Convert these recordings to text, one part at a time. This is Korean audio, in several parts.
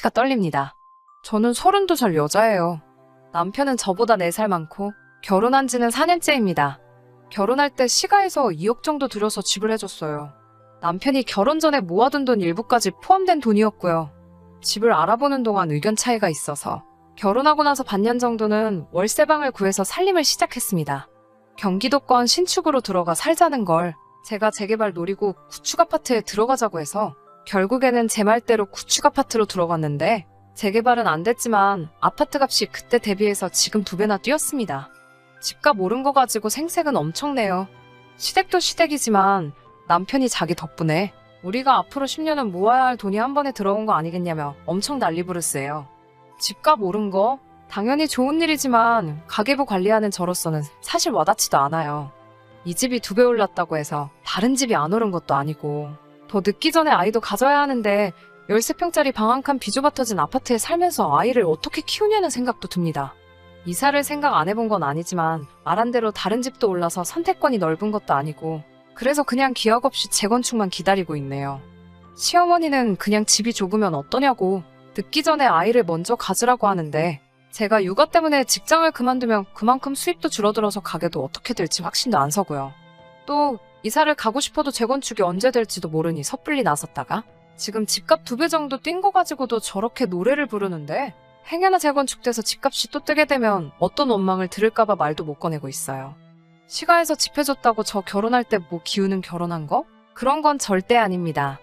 팔꿈치가 떨립니다. 저는 32살 여자예요. 남편은 저보다 4살 많고 결혼한 지는 4년째입니다. 결혼할 때 시가에서 2억 정도 들여서 집을 해줬어요. 남편이 결혼 전에 모아둔 돈 일부까지 포함된 돈이었고요. 집을 알아보는 동안 의견 차이가 있어서 결혼하고 나서 반년 정도는 월세방을 구해서 살림을 시작했습니다. 경기도권 신축으로 들어가 살자는 걸 제가 재개발 노리고 구축 아파트에 들어가자고 해서 결국에는 제 말대로 구축 아파트로 들어갔는데 재개발은 안 됐지만 아파트 값이 그때 대비해서 지금 2배나 뛰었습니다. 집값 오른 거 가지고 생색은 엄청 내요. 시댁도 시댁이지만 남편이 자기 덕분에 우리가 앞으로 10년은 모아야 할 돈이 한 번에 들어온 거 아니겠냐며 엄청 난리부르스예요. 집값 오른 거 당연히 좋은 일이지만 가계부 관리하는 저로서는 사실 와닿지도 않아요. 이 집이 2배 올랐다고 해서 다른 집이 안 오른 것도 아니고 더 늦기 전에 아이도 가져야 하는데 13평짜리 방 한 칸 비좁아 터진 아파트에 살면서 아이를 어떻게 키우냐는 생각도 듭니다. 이사를 생각 안 해본 건 아니지만 말한 대로 다른 집도 올라서 선택권이 넓은 것도 아니고 그래서 그냥 기약 없이 재건축만 기다리고 있네요. 시어머니는 그냥 집이 좁으면 어떠냐고 늦기 전에 아이를 먼저 가지라고 하는데 제가 육아 때문에 직장을 그만두면 그만큼 수입도 줄어들어서 가게도 어떻게 될지 확신도 안 서고요. 또 이사를 가고 싶어도 재건축이 언제 될지도 모르니 섣불리 나섰다가 지금 집값 2배 정도 뛴 거 가지고도 저렇게 노래를 부르는데 행여나 재건축돼서 집값이 또 뜨게 되면 어떤 원망을 들을까봐 말도 못 꺼내고 있어요. 시가에서 집 해줬다고 저 결혼할 때 뭐 기우는 결혼한 거? 그런 건 절대 아닙니다.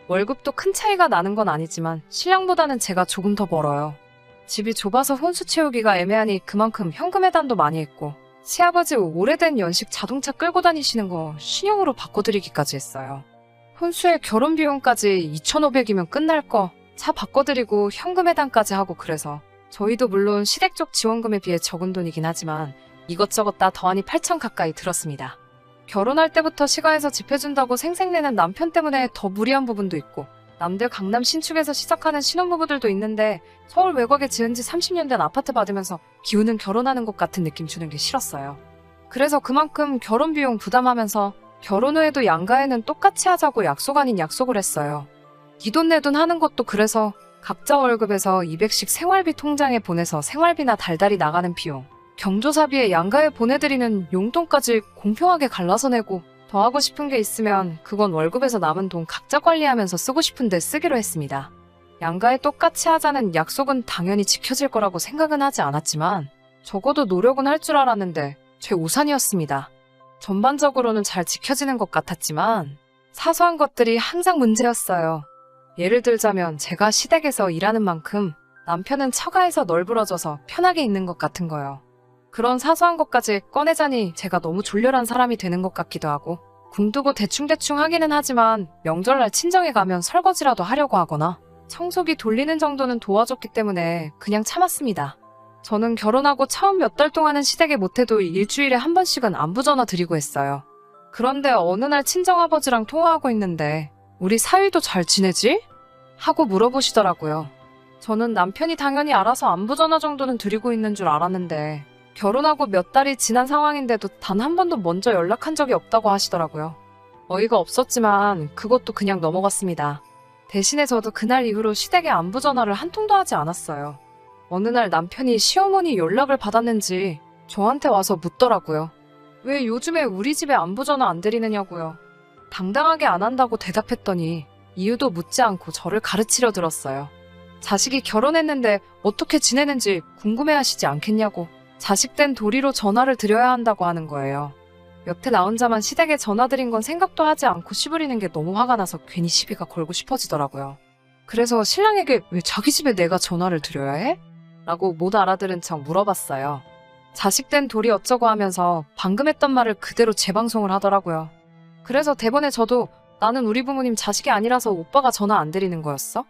월급도 큰 차이가 나는 건 아니지만 신랑보다는 제가 조금 더 벌어요. 집이 좁아서 혼수 채우기가 애매하니 그만큼 현금 해단도 많이 했고 시아버지 오래된 연식 자동차 끌고 다니시는 거 신형으로 바꿔드리기까지 했어요. 혼수에 결혼 비용까지 2,500이면 끝날 거 차 바꿔드리고 현금 해단까지 하고 그래서 저희도 물론 시댁 쪽 지원금에 비해 적은 돈이긴 하지만 이것저것 다 더하니 8천 가까이 들었습니다. 결혼할 때부터 시가에서 집 해준다고 생색내는 남편 때문에 더 무리한 부분도 있고 남들 강남 신축에서 시작하는 신혼부부들도 있는데 서울 외곽에 지은 지 30년 된 아파트 받으면서 기우는 결혼하는 것 같은 느낌 주는 게 싫었어요. 그래서 그만큼 결혼 비용 부담하면서 결혼 후에도 양가에는 똑같이 하자고 약속 아닌 약속을 했어요. 이 돈 내 돈 하는 것도 그래서 각자 월급에서 200씩 생활비 통장에 보내서 생활비나 달달이 나가는 비용, 경조사비에 양가에 보내드리는 용돈까지 공평하게 갈라서 내고 더 하고 싶은 게 있으면 그건 월급에서 남은 돈 각자 관리하면서 쓰고 싶은데 쓰기로 했습니다. 양가에 똑같이 하자는 약속은 당연히 지켜질 거라고 생각은 하지 않았지만 적어도 노력은 할 줄 알았는데 제 오산이었습니다. 전반적으로는 잘 지켜지는 것 같았지만 사소한 것들이 항상 문제였어요. 예를 들자면 제가 시댁에서 일하는 만큼 남편은 처가에서 널브러져서 편하게 있는 것 같은 거요. 그런 사소한 것까지 꺼내자니 제가 너무 졸렬한 사람이 되는 것 같기도 하고 궁두고 대충대충 하기는 하지만 명절날 친정에 가면 설거지라도 하려고 하거나 청소기 돌리는 정도는 도와줬기 때문에 그냥 참았습니다. 저는 결혼하고 처음 몇 달 동안은 시댁에 못해도 일주일에 한 번씩은 안부 전화 드리고 했어요. 그런데 어느 날 친정아버지랑 통화하고 있는데 우리 사위도 잘 지내지? 하고 물어보시더라고요. 저는 남편이 당연히 알아서 안부 전화 정도는 드리고 있는 줄 알았는데 결혼하고 몇 달이 지난 상황인데도 단 한 번도 먼저 연락한 적이 없다고 하시더라고요. 어이가 없었지만 그것도 그냥 넘어갔습니다. 대신에 저도 그날 이후로 시댁에 안부 전화를 한 통도 하지 않았어요. 어느 날 남편이 시어머니 연락을 받았는지 저한테 와서 묻더라고요. 왜 요즘에 우리 집에 안부 전화 안 드리느냐고요. 당당하게 안 한다고 대답했더니 이유도 묻지 않고 저를 가르치려 들었어요. 자식이 결혼했는데 어떻게 지내는지 궁금해하시지 않겠냐고 자식 된 도리로 전화를 드려야 한다고 하는 거예요. 여태 나 혼자만 시댁에 전화 드린 건 생각도 하지 않고 씨부리는 게 너무 화가 나서 괜히 시비가 걸고 싶어지더라고요. 그래서 신랑에게 왜 자기 집에 내가 전화를 드려야 해? 라고 못 알아들은 척 물어봤어요. 자식 된 도리 어쩌고 하면서 방금 했던 말을 그대로 재방송을 하더라고요. 그래서 대본에 저도 나는 우리 부모님 자식이 아니라서 오빠가 전화 안 드리는 거였어?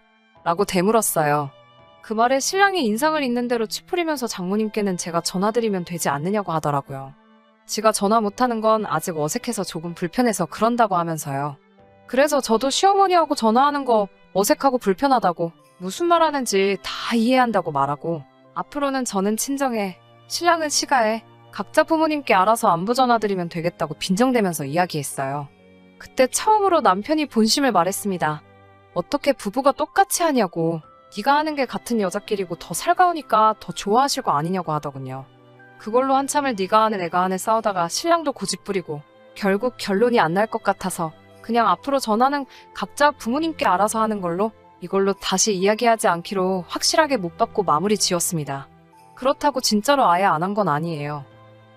라고 되물었어요. 그 말에 신랑이 인상을 있는 대로 치푸리면서 장모님께는 제가 전화드리면 되지 않느냐고 하더라고요. 지가 전화 못하는 건 아직 어색해서 조금 불편해서 그런다고 하면서요. 그래서 저도 시어머니하고 전화하는 거 어색하고 불편하다고 무슨 말 하는지 다 이해한다고 말하고 앞으로는 저는 친정에, 신랑은 시가에 각자 부모님께 알아서 안부 전화드리면 되겠다고 빈정대면서 이야기했어요. 그때 처음으로 남편이 본심을 말했습니다. 어떻게 부부가 똑같이 하냐고. 네가 하는 게 같은 여자끼리고 더 살가우니까 더 좋아하실 거 아니냐고 하더군요. 그걸로 한참을 네가 하네 내가 하네 싸우다가 신랑도 고집부리고 결국 결론이 안 날 것 같아서 그냥 앞으로 전화는 각자 부모님께 알아서 하는 걸로 이걸로 다시 이야기하지 않기로 확실하게 못 받고 마무리 지었습니다. 그렇다고 진짜로 아예 안 한 건 아니에요.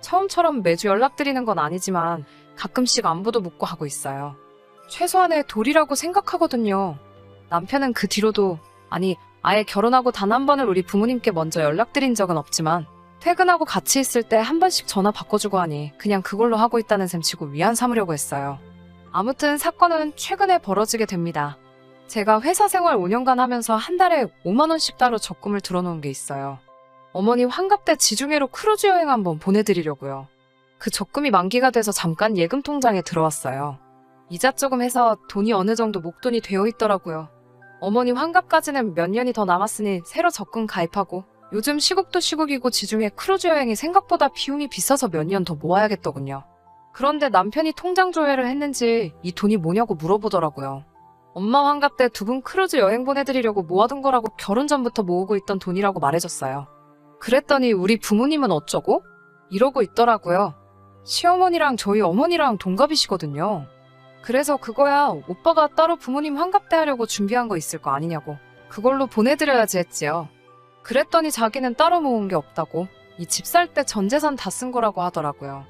처음처럼 매주 연락드리는 건 아니지만 가끔씩 안부도 묻고 하고 있어요. 최소한의 도리라고 생각하거든요. 남편은 그 뒤로도 아니 아예 결혼하고 단 한 번을 우리 부모님께 먼저 연락드린 적은 없지만 퇴근하고 같이 있을 때 한 번씩 전화 바꿔주고 하니 그냥 그걸로 하고 있다는 셈 치고 위안 삼으려고 했어요. 아무튼 사건은 최근에 벌어지게 됩니다. 제가 회사 생활 5년간 하면서 한 달에 5만 원씩 따로 적금을 들어놓은 게 있어요. 어머니 환갑 때 지중해로 크루즈 여행 한번 보내드리려고요. 그 적금이 만기가 돼서 잠깐 예금 통장에 들어왔어요. 이자 조금 해서 돈이 어느 정도 목돈이 되어 있더라고요. 어머니 환갑까지는 몇 년이 더 남았으니 새로 적금 가입하고 요즘 시국도 시국이고 지중해 크루즈 여행이 생각보다 비용이 비싸서 몇 년 더 모아야겠더군요. 그런데 남편이 통장 조회를 했는지 이 돈이 뭐냐고 물어보더라고요. 엄마 환갑 때 두 분 크루즈 여행 보내드리려고 모아둔 거라고 결혼 전부터 모으고 있던 돈이라고 말해줬어요. 그랬더니 우리 부모님은 어쩌고? 이러고 있더라고요. 시어머니랑 저희 어머니랑 동갑이시거든요. 그래서 그거야 오빠가 따로 부모님 환갑 때 하려고 준비한 거 있을 거 아니냐고. 그걸로 보내드려야지 했지요. 그랬더니 자기는 따로 모은 게 없다고. 이 집 살 때 전 재산 다 쓴 거라고 하더라고요.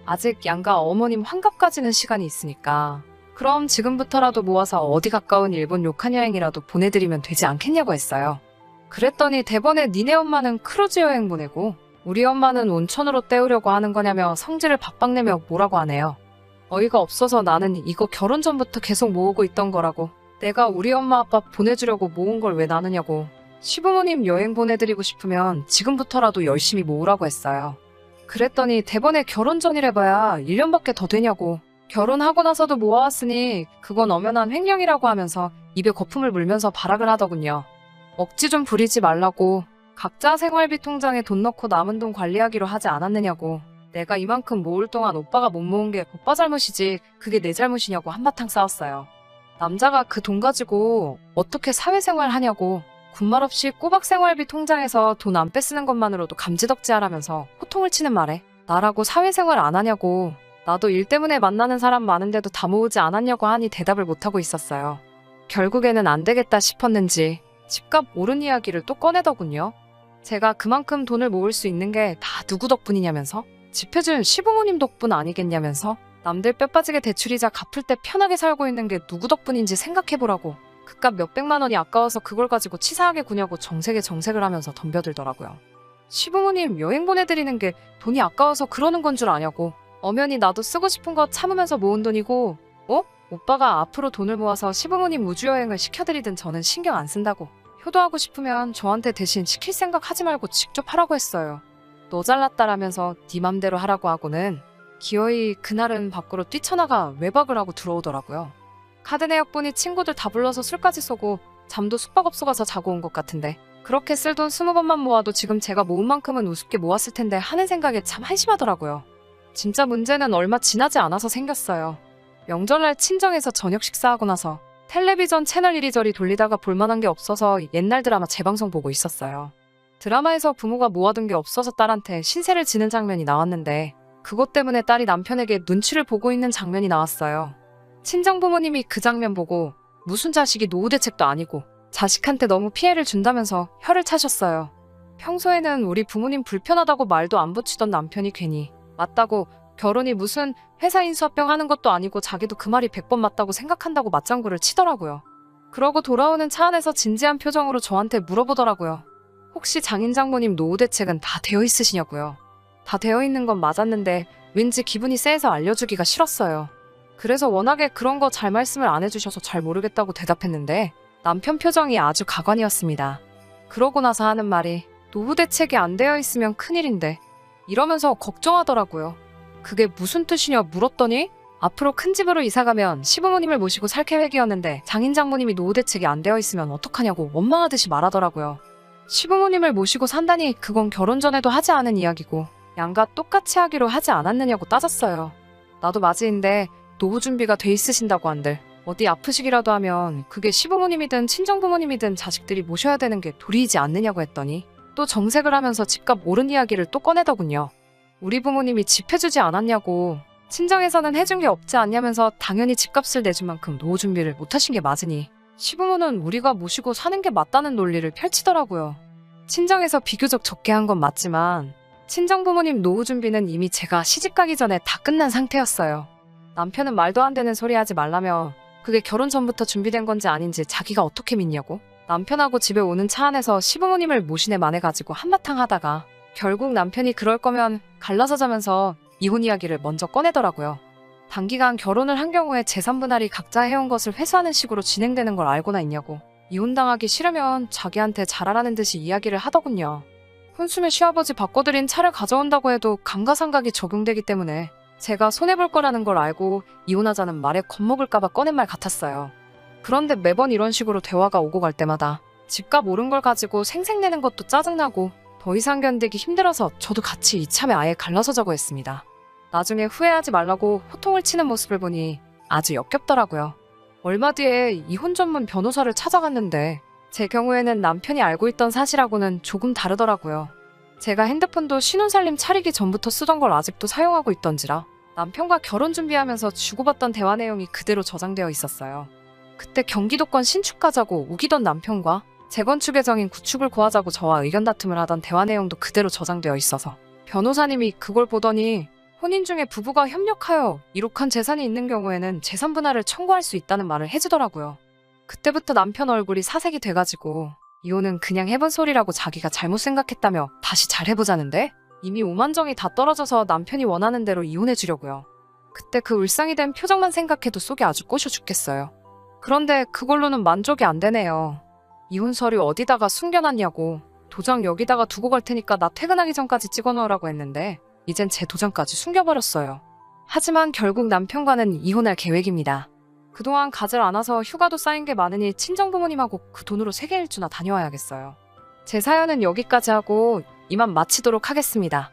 아직 양가 어머님 환갑까지는 시간이 있으니까 그럼 지금부터라도 모아서 어디 가까운 일본 료칸 여행이라도 보내드리면 되지 않겠냐고 했어요. 그랬더니 대번에 니네 엄마는 크루즈 여행 보내고 우리 엄마는 온천으로 때우려고 하는 거냐며 성질을 박박내며 뭐라고 하네요. 어이가 없어서 나는 이거 결혼 전부터 계속 모으고 있던 거라고. 내가 우리 엄마 아빠 보내주려고 모은 걸 왜 나누냐고. 시부모님 여행 보내드리고 싶으면 지금부터라도 열심히 모으라고 했어요. 그랬더니 대번에 결혼 전이래봐야 1년밖에 더 되냐고. 결혼하고 나서도 모아왔으니 그건 엄연한 횡령이라고 하면서 입에 거품을 물면서 발악을 하더군요. 억지 좀 부리지 말라고. 각자 생활비 통장에 돈 넣고 남은 돈 관리하기로 하지 않았느냐고. 내가 이만큼 모을 동안 오빠가 못 모은 게 오빠 잘못이지 그게 내 잘못이냐고 한바탕 싸웠어요. 남자가 그 돈 가지고 어떻게 사회생활 하냐고. 군말 없이 꼬박 생활비 통장에서 돈 안 뺏쓰는 것만으로도 감지덕지하라면서 호통을 치는 말에 나라고 사회생활 안 하냐고. 나도 일 때문에 만나는 사람 많은데도 다 모으지 않았냐고 하니 대답을 못하고 있었어요. 결국에는 안 되겠다 싶었는지 집값 오른 이야기를 또 꺼내더군요. 제가 그만큼 돈을 모을 수 있는 게 다 누구 덕분이냐면서 집 해준 시부모님 덕분 아니겠냐면서 남들 뼈 빠지게 대출이자 갚을 때 편하게 살고 있는 게 누구 덕분인지 생각해보라고. 그깟 몇백만 원이 아까워서 그걸 가지고 치사하게 구냐고 정색을 하면서 덤벼들더라고요. 시부모님 여행 보내드리는 게 돈이 아까워서 그러는 건 줄 아냐고. 엄연히 나도 쓰고 싶은 거 참으면서 모은 돈이고 오빠가 앞으로 돈을 모아서 시부모님 우주여행을 시켜드리든 저는 신경 안 쓴다고. 효도하고 싶으면 저한테 대신 시킬 생각 하지 말고 직접 하라고 했어요. 너 잘났다라면서 네 맘대로 하라고 하고는 기어이 그날은 밖으로 뛰쳐나가 외박을 하고 들어오더라고요. 카드 내역 보니 친구들 다 불러서 술까지 쏘고 잠도 숙박업소 가서 자고 온 것 같은데 그렇게 쓸 돈 20번만 모아도 지금 제가 모은 만큼은 우습게 모았을 텐데 하는 생각에 참 한심하더라고요. 진짜 문제는 얼마 지나지 않아서 생겼어요. 명절날 친정에서 저녁 식사하고 나서 텔레비전 채널 이리저리 돌리다가 볼만한 게 없어서 옛날 드라마 재방송 보고 있었어요. 드라마에서 부모가 모아둔 게 없어서 딸한테 신세를 지는 장면이 나왔는데 그것 때문에 딸이 남편에게 눈치를 보고 있는 장면이 나왔어요. 친정부모님이 그 장면 보고 무슨 자식이 노후대책도 아니고 자식한테 너무 피해를 준다면서 혀를 차셨어요. 평소에는 우리 부모님 불편하다고 말도 안 붙이던 남편이 괜히 맞다고 결혼이 무슨 회사 인수합병 하는 것도 아니고 자기도 그 말이 100번 맞다고 생각한다고 맞장구를 치더라고요. 그러고 돌아오는 차 안에서 진지한 표정으로 저한테 물어보더라고요. 혹시 장인 장모님 노후 대책은 다 되어 있으시냐고요. 다 되어 있는 건 맞았는데 왠지 기분이 쎄해서 알려주기가 싫었어요. 그래서 워낙에 그런 거 잘 말씀을 안 해주셔서 잘 모르겠다고 대답했는데 남편 표정이 아주 가관이었습니다. 그러고 나서 하는 말이 노후 대책이 안 되어 있으면 큰일인데 이러면서 걱정하더라고요. 그게 무슨 뜻이냐 물었더니 앞으로 큰 집으로 이사가면 시부모님을 모시고 살 계획이었는데 장인 장모님이 노후 대책이 안 되어 있으면 어떡하냐고 원망하듯이 말하더라고요. 시부모님을 모시고 산다니 그건 결혼 전에도 하지 않은 이야기고 양가 똑같이 하기로 하지 않았느냐고 따졌어요. 나도 맞이인데 노후 준비가 돼 있으신다고 한들 어디 아프시기라도 하면 그게 시부모님이든 친정부모님이든 자식들이 모셔야 되는 게 도리이지 않느냐고 했더니 또 정색을 하면서 집값 오른 이야기를 또 꺼내더군요. 우리 부모님이 집 해주지 않았냐고, 친정에서는 해준 게 없지 않냐면서 당연히 집값을 내준 만큼 노후 준비를 못하신 게 맞으니 시부모는 우리가 모시고 사는 게 맞다는 논리를 펼치더라고요. 친정에서 비교적 적게 한 건 맞지만 친정 부모님 노후 준비는 이미 제가 시집 가기 전에 다 끝난 상태였어요. 남편은 말도 안 되는 소리 하지 말라며 그게 결혼 전부터 준비된 건지 아닌지 자기가 어떻게 믿냐고 남편하고 집에 오는 차 안에서 시부모님을 모시네 마네가지고 한바탕 하다가 결국 남편이 그럴 거면 갈라서 자면서 이혼 이야기를 먼저 꺼내더라고요. 단기간 결혼을 한 경우에 재산 분할이 각자 해온 것을 회수하는 식으로 진행되는 걸 알고나 있냐고 이혼당하기 싫으면 자기한테 잘하라는 듯이 이야기를 하더군요. 혼수매 시아버지 바꿔드린 차를 가져온다고 해도 감가상각이 적용되기 때문에 제가 손해볼 거라는 걸 알고 이혼하자는 말에 겁먹을까봐 꺼낸 말 같았어요. 그런데 매번 이런 식으로 대화가 오고 갈 때마다 집값 오른 걸 가지고 생색내는 것도 짜증나고 더 이상 견디기 힘들어서 저도 같이 이참에 아예 갈라서자고 했습니다. 나중에 후회하지 말라고 호통을 치는 모습을 보니 아주 역겹더라고요. 얼마 뒤에 이혼 전문 변호사를 찾아갔는데 제 경우에는 남편이 알고 있던 사실하고는 조금 다르더라고요. 제가 핸드폰도 신혼살림 차리기 전부터 쓰던 걸 아직도 사용하고 있던지라 남편과 결혼 준비하면서 주고받던 대화 내용이 그대로 저장되어 있었어요. 그때 경기도권 신축하자고 우기던 남편과 재건축 예정인 구축을 구하자고 저와 의견 다툼을 하던 대화 내용도 그대로 저장되어 있어서 변호사님이 그걸 보더니 혼인 중에 부부가 협력하여 이룩한 재산이 있는 경우에는 재산 분할을 청구할 수 있다는 말을 해주더라고요. 그때부터 남편 얼굴이 사색이 돼가지고 이혼은 그냥 해본 소리라고 자기가 잘못 생각했다며 다시 잘 해보자는데 이미 오만정이 다 떨어져서 남편이 원하는 대로 이혼해주려고요. 그때 그 울상이 된 표정만 생각해도 속이 아주 꼬셔 죽겠어요. 그런데 그걸로는 만족이 안 되네요. 이혼 서류 어디다가 숨겨놨냐고 도장 여기다가 두고 갈 테니까 나 퇴근하기 전까지 찍어놓으라고 했는데 이젠 제 도장까지 숨겨버렸어요. 하지만 결국 남편과는 이혼할 계획입니다. 그동안 가질 않아서 휴가도 쌓인 게 많으니 친정부모님하고 그 돈으로 세계 일주나 다녀와야겠어요. 제 사연은 여기까지 하고 이만 마치도록 하겠습니다.